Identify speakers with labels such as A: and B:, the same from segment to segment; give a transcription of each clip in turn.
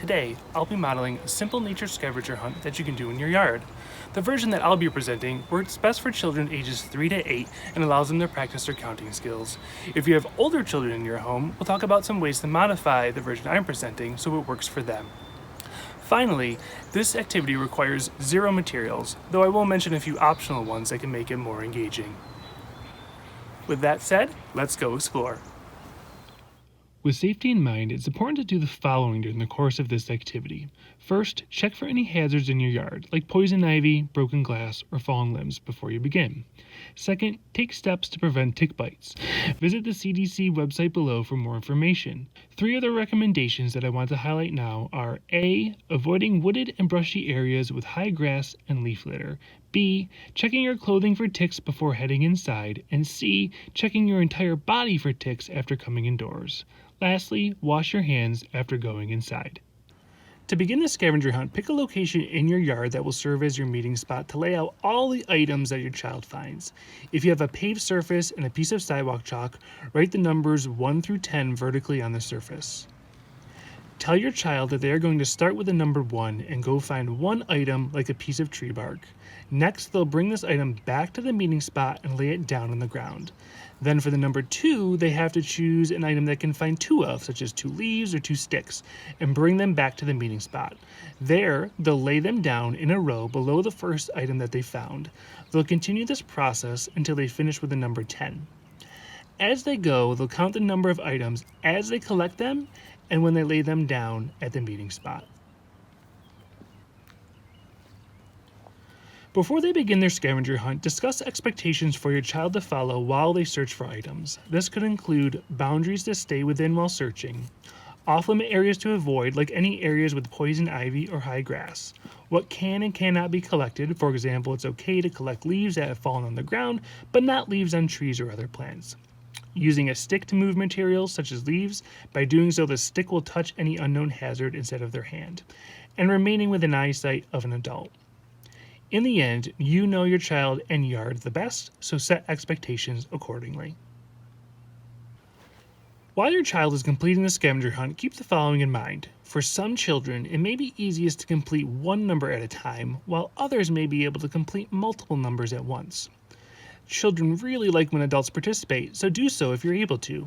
A: Today, I'll be modeling a simple nature scavenger hunt that you can do in your yard. The version that I'll be presenting works best for children ages 3 to 8 and allows them to practice their counting skills. If you have older children in your home, we'll talk about some ways to modify the version I'm presenting so it works for them. Finally, this activity requires 0 materials, though I will mention a few optional ones that can make it more engaging. With that said, let's go explore.
B: With safety in mind, it's important to do the following during the course of this activity. First, check for any hazards in your yard, like poison ivy, broken glass, or fallen limbs before you begin. Second, take steps to prevent tick bites. Visit the CDC website below for more information. 3 other recommendations that I want to highlight now are A. Avoiding wooded and brushy areas with high grass and leaf litter. B. Checking your clothing for ticks before heading inside. And C. Checking your entire body for ticks after coming indoors. Lastly, wash your hands after going inside. To begin the scavenger hunt, pick a location in your yard that will serve as your meeting spot to lay out all the items that your child finds. If you have a paved surface and a piece of sidewalk chalk, write the numbers 1 through 10 vertically on the surface. Tell your child that they are going to start with the number 1 and go find one item like a piece of tree bark. Next, they'll bring this item back to the meeting spot and lay it down on the ground. Then for the number 2, they have to choose an item that can find 2 of, such as 2 leaves or 2 sticks, and bring them back to the meeting spot. There, they'll lay them down in a row below the first item that they found. They'll continue this process until they finish with the number 10. As they go, they'll count the number of items as they collect them and when they lay them down at the meeting spot. Before they begin their scavenger hunt, discuss expectations for your child to follow while they search for items. This could include boundaries to stay within while searching, off-limit areas to avoid, like any areas with poison ivy or high grass, what can and cannot be collected. For example, it's okay to collect leaves that have fallen on the ground, but not leaves on trees or other plants. Using a stick to move materials, such as leaves. By doing so, the stick will touch any unknown hazard instead of their hand. And remaining within eyesight of an adult. In the end, you know your child and yard the best, so set expectations accordingly. While your child is completing the scavenger hunt, keep the following in mind. For some children, it may be easiest to complete one number at a time, while others may be able to complete multiple numbers at once. Children really like when adults participate, so do so if you're able to.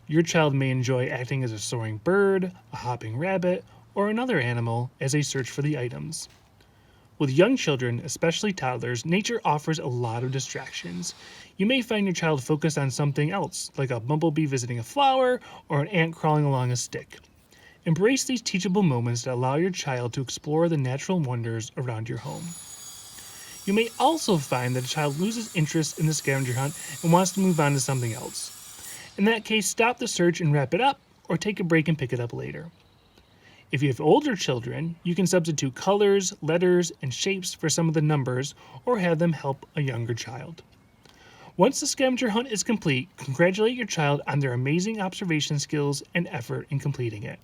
B: Your child may enjoy acting as a soaring bird, a hopping rabbit, or another animal as they search for the items. With young children, especially toddlers, nature offers a lot of distractions. You may find your child focused on something else, like a bumblebee visiting a flower or an ant crawling along a stick. Embrace these teachable moments that allow your child to explore the natural wonders around your home. You may also find that a child loses interest in the scavenger hunt and wants to move on to something else. In that case, stop the search and wrap it up, or take a break and pick it up later. If you have older children, you can substitute colors, letters, and shapes for some of the numbers, or have them help a younger child. Once the scavenger hunt is complete, congratulate your child on their amazing observation skills and effort in completing it.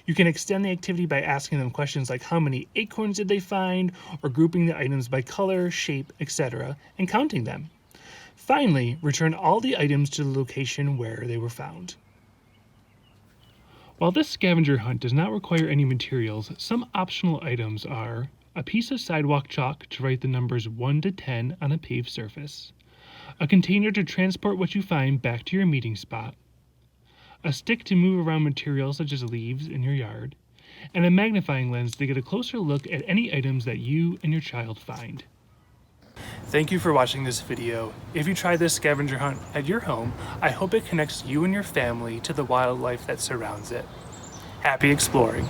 B: You can extend the activity by asking them questions like how many acorns did they find, or grouping the items by color, shape, etc., and counting them. Finally, return all the items to the location where they were found. While this scavenger hunt does not require any materials, some optional items are a piece of sidewalk chalk to write the numbers 1 to 10 on a paved surface, a container to transport what you find back to your meeting spot, a stick to move around materials such as leaves in your yard, and a magnifying lens to get a closer look at any items that you and your child find.
A: Thank you for watching this video. If you try this scavenger hunt at your home, I hope it connects you and your family to the wildlife that surrounds it. Happy exploring!